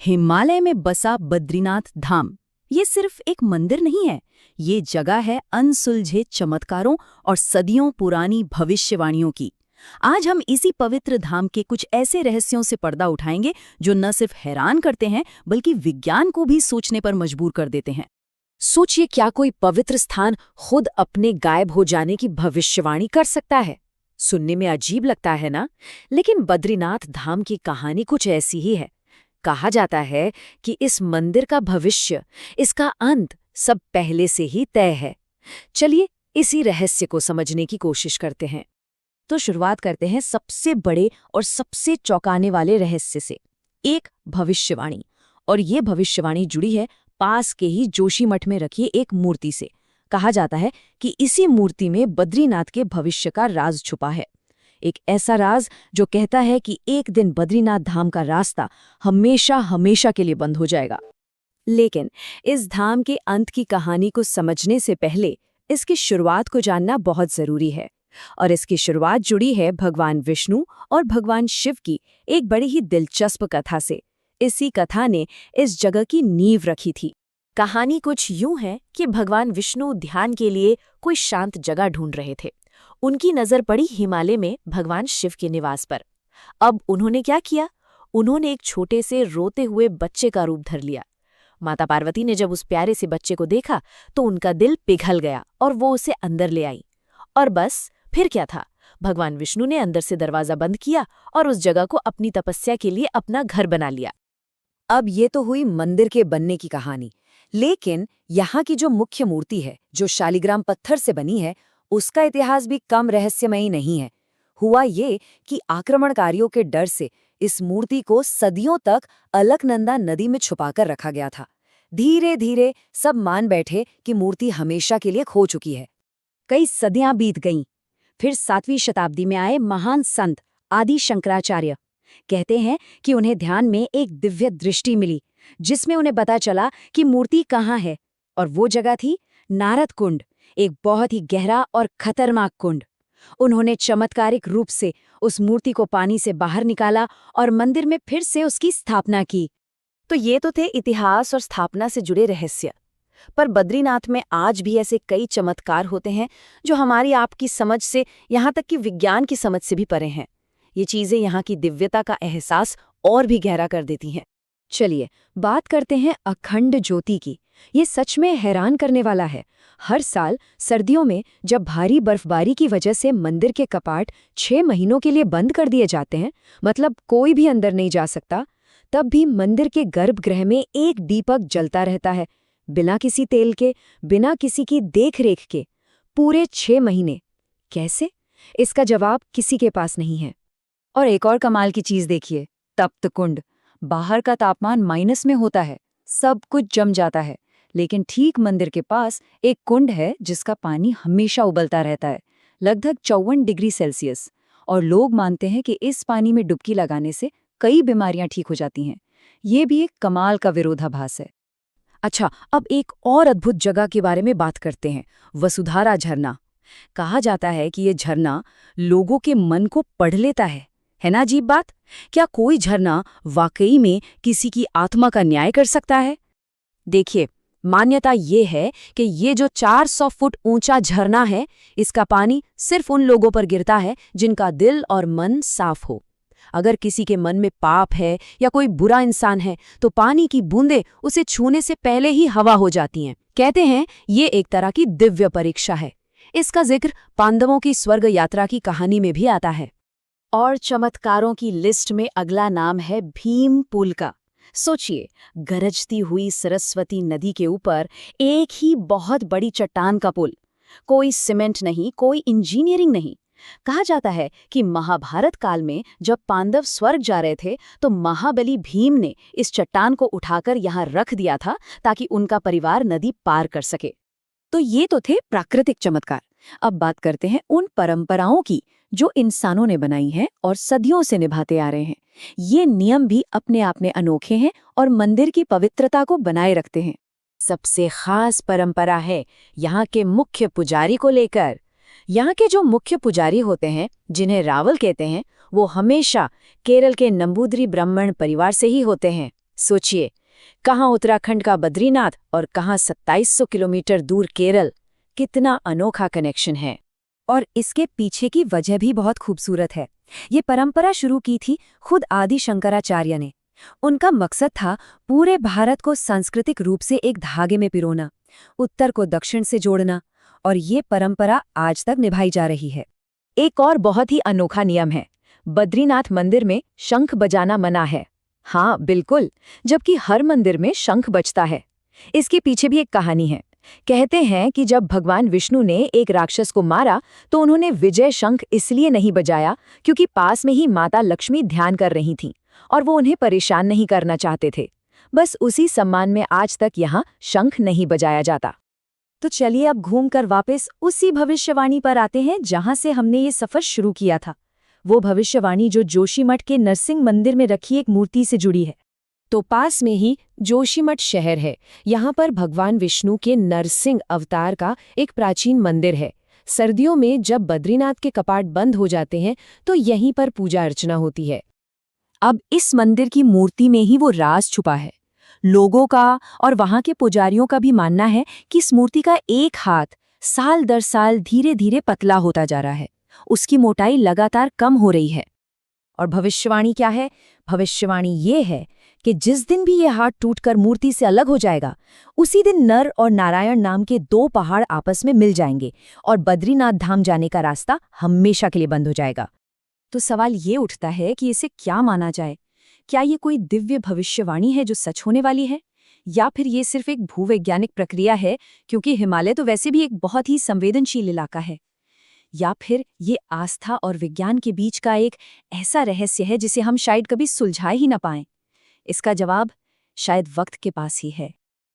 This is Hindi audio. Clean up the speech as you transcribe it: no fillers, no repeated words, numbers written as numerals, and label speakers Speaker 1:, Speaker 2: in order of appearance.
Speaker 1: हिमालय में बसा बद्रीनाथ धाम ये सिर्फ एक मंदिर नहीं है, ये जगह है अनसुलझे चमत्कारों और सदियों पुरानी भविष्यवाणियों की। आज हम इसी पवित्र धाम के कुछ ऐसे रहस्यों से पर्दा उठाएंगे जो न सिर्फ हैरान करते हैं बल्कि विज्ञान को भी सोचने पर मजबूर कर देते हैं।
Speaker 2: सोचिए, क्या कोई पवित्र स्थान खुद अपने गायब हो जाने की भविष्यवाणी कर सकता है? सुनने में अजीब लगता है ना? लेकिन बद्रीनाथ धाम की कहानी कुछ ऐसी ही है। कहा जाता है कि इस मंदिर का भविष्य, इसका अंत सब पहले से ही तय है। चलिए इसी रहस्य को समझने की कोशिश करते हैं। तो शुरुआत करते हैं सबसे बड़े और सबसे चौंकाने वाले रहस्य से, एक भविष्यवाणी। और ये भविष्यवाणी जुड़ी है पास के ही जोशीमठ में रखी एक मूर्ति से। कहा जाता है कि इसी मूर्ति में बद्रीनाथ के भविष्य का राज छुपा है। एक ऐसा राज जो कहता है कि एक दिन बद्रीनाथ धाम का रास्ता हमेशा हमेशा के लिए बंद हो जाएगा। लेकिन इस धाम के अंत की कहानी को समझने से पहले इसकी शुरुआत को जानना बहुत जरूरी है। और इसकी शुरुआत जुड़ी है भगवान विष्णु और भगवान शिव की एक बड़ी ही दिलचस्प कथा से। इसी कथा ने इस जगह की नींव रखी थी। कहानी कुछ यूं है कि भगवान विष्णु ध्यान के लिए कोई शांत जगह ढूंढ रहे थे। उनकी नजर पड़ी हिमालय में भगवान शिव के निवास पर। अब उन्होंने क्या किया? उन्होंने एक छोटे से रोते हुए बच्चे का रूप धर लिया। माता पार्वती ने जब उस प्यारे से बच्चे को देखा तो उनका दिल पिघल गया और वो उसे अंदर ले आई। और बस फिर क्या था, भगवान विष्णु ने अंदर से दरवाजा बंद किया और उस जगह को अपनी तपस्या के लिए अपना घर बना लिया। अब ये तो हुई मंदिर के बनने की कहानी, लेकिन यहाँ की जो मुख्य मूर्ति है, जो शालिग्राम पत्थर से बनी है, उसका इतिहास भी कम रहस्यमयी नहीं है। हुआ ये कि आक्रमणकारियों के डर से इस मूर्ति को सदियों तक अलकनंदा नदी में छुपाकर रखा गया था। धीरे धीरे सब मान बैठे कि मूर्ति हमेशा के लिए खो चुकी है। कई सदियां बीत गईं। फिर 7वीं शताब्दी में आए महान संत आदि शंकराचार्य। कहते हैं कि उन्हें ध्यान में एक दिव्य दृष्टि मिली, जिसमें उन्हें पता चला कि मूर्ति कहाँ है। और वो जगह थी नारद कुंड, एक बहुत ही गहरा और खतरनाक कुंड। उन्होंने चमत्कारिक रूप से उस मूर्ति को पानी से बाहर निकाला और मंदिर में फिर से उसकी स्थापना की। तो ये तो थे इतिहास और स्थापना से जुड़े रहस्य। पर बद्रीनाथ में आज भी ऐसे कई चमत्कार होते हैं जो हमारी आपकी समझ से, यहाँ तक कि विज्ञान की समझ से भी परे हैं। ये चीजें यहाँ की दिव्यता का एहसास और भी गहरा कर देती हैं। चलिए बात करते हैं अखंड ज्योति की। ये सच में हैरान करने वाला है। हर साल सर्दियों में जब भारी बर्फबारी की वजह से मंदिर के कपाट 6 महीनों के लिए बंद कर दिए जाते हैं, मतलब कोई भी अंदर नहीं जा सकता, तब भी मंदिर के गर्भगृह में एक दीपक जलता रहता है, बिना किसी तेल के, बिना किसी की देखरेख के, पूरे 6 महीने। कैसे? इसका जवाब किसी के पास नहीं है। और एक और कमाल की चीज देखिए, तप्त कुंड। बाहर का तापमान माइनस में होता है, सब कुछ जम जाता है, लेकिन ठीक मंदिर के पास एक कुंड है जिसका पानी हमेशा उबलता रहता है, लगभग 54 डिग्री सेल्सियस। और लोग मानते हैं कि इस पानी में डुबकी लगाने से कई बीमारियां ठीक हो जाती हैं। ये भी एक कमाल का विरोधाभास है। अच्छा, अब एक और अद्भुत जगह के बारे में बात करते हैं, वसुधारा झरना। कहा जाता है कि ये झरना लोगों के मन को पढ़ लेता है ना अजीब बात? क्या कोई झरना वाकई में किसी की आत्मा का न्याय कर सकता है? देखिए, मान्यता ये है कि ये जो 400 फुट ऊंचा झरना है, इसका पानी सिर्फ उन लोगों पर गिरता है जिनका दिल और मन साफ हो। अगर किसी के मन में पाप है या कोई बुरा इंसान है, तो पानी की बूंदें उसे छूने से पहले ही हवा हो जाती हैं। कहते हैं ये एक तरह की दिव्य परीक्षा है। इसका जिक्र पांडवों की स्वर्ग यात्रा की कहानी में भी आता है। और चमत्कारों की लिस्ट में अगला नाम है भीम पुल का। सोचिए, गरजती हुई सरस्वती नदी के ऊपर एक ही बहुत बड़ी चट्टान का पुल। कोई सीमेंट नहीं, कोई इंजीनियरिंग नहीं। कहा जाता है कि महाभारत काल में जब पांडव स्वर्ग जा रहे थे तो महाबली भीम ने इस चट्टान को उठाकर यहाँ रख दिया था ताकि उनका परिवार नदी पार कर सके। तो ये तो थे प्राकृतिक चमत्कार। अब बात करते हैं उन परंपराओं की जो इंसानों ने बनाई हैं और सदियों से निभाते आ रहे हैं। ये नियम भी अपने आप में अनोखे हैं और मंदिर की पवित्रता को बनाए रखते हैं। सबसे खास परंपरा है यहाँ के मुख्य पुजारी को लेकर। यहाँ के जो मुख्य पुजारी होते हैं, जिन्हें रावल कहते हैं, वो हमेशा केरल के नंबूदरी ब्राह्मण परिवार से ही होते हैं। सोचिए, कहाँ उत्तराखंड का बद्रीनाथ और कहाँ 2700 किलोमीटर दूर केरल। कितना अनोखा कनेक्शन है।
Speaker 1: और इसके पीछे की वजह भी बहुत खूबसूरत है। ये परंपरा शुरू की थी खुद आदि शंकराचार्य ने। उनका मकसद था पूरे भारत को सांस्कृतिक रूप से एक धागे में पिरोना, उत्तर को दक्षिण से जोड़ना, और ये परंपरा आज तक निभाई जा रही है।
Speaker 2: एक और बहुत ही अनोखा नियम है, बद्रीनाथ मंदिर में शंख बजाना मना है। हाँ बिल्कुल, जबकि हर मंदिर में शंख बजता है। इसके पीछे भी एक कहानी है। कहते हैं कि जब भगवान विष्णु ने एक राक्षस को मारा तो उन्होंने विजय शंख इसलिए नहीं बजाया क्योंकि पास में ही माता लक्ष्मी ध्यान कर रही थीं और वो उन्हें परेशान नहीं करना चाहते थे। बस उसी सम्मान में आज तक यहाँ शंख नहीं बजाया जाता।
Speaker 1: तो चलिए अब घूमकर वापस उसी भविष्यवाणी पर आते हैं जहां से हमने ये सफर शुरू किया था। वो भविष्यवाणी जो जोशीमठ के नरसिंह मंदिर में रखी एक मूर्ति से जुड़ी है।
Speaker 2: तो पास में ही जोशीमठ शहर है। यहाँ पर भगवान विष्णु के नरसिंह अवतार का एक प्राचीन मंदिर है। सर्दियों में जब बद्रीनाथ के कपाट बंद हो जाते हैं तो यहीं पर पूजा अर्चना होती है।
Speaker 1: अब इस मंदिर की मूर्ति में ही वो राज छुपा है। लोगों का और वहां के पुजारियों का भी मानना है कि इस मूर्ति का एक हाथ साल दर साल धीरे धीरे पतला होता जा रहा है। उसकी मोटाई लगातार कम हो रही है। और भविष्यवाणी क्या है? भविष्यवाणी ये है कि जिस दिन भी ये हाथ टूटकर मूर्ति से अलग हो जाएगा, उसी दिन नर और नारायण नाम के दो पहाड़ आपस में मिल जाएंगे और बद्रीनाथ धाम जाने का रास्ता हमेशा के लिए बंद हो जाएगा। तो सवाल ये उठता है कि इसे क्या माना जाए? क्या ये कोई दिव्य भविष्यवाणी है जो सच होने वाली है, या फिर ये सिर्फ एक भूवैज्ञानिक प्रक्रिया है, क्योंकि हिमालय तो वैसे भी एक बहुत ही संवेदनशील इलाका है? या फिर ये आस्था और विज्ञान के बीच का एक ऐसा रहस्य है जिसे हम शायद कभी सुलझा ही ना पाएं? इसका जवाब शायद वक्त के पास ही है।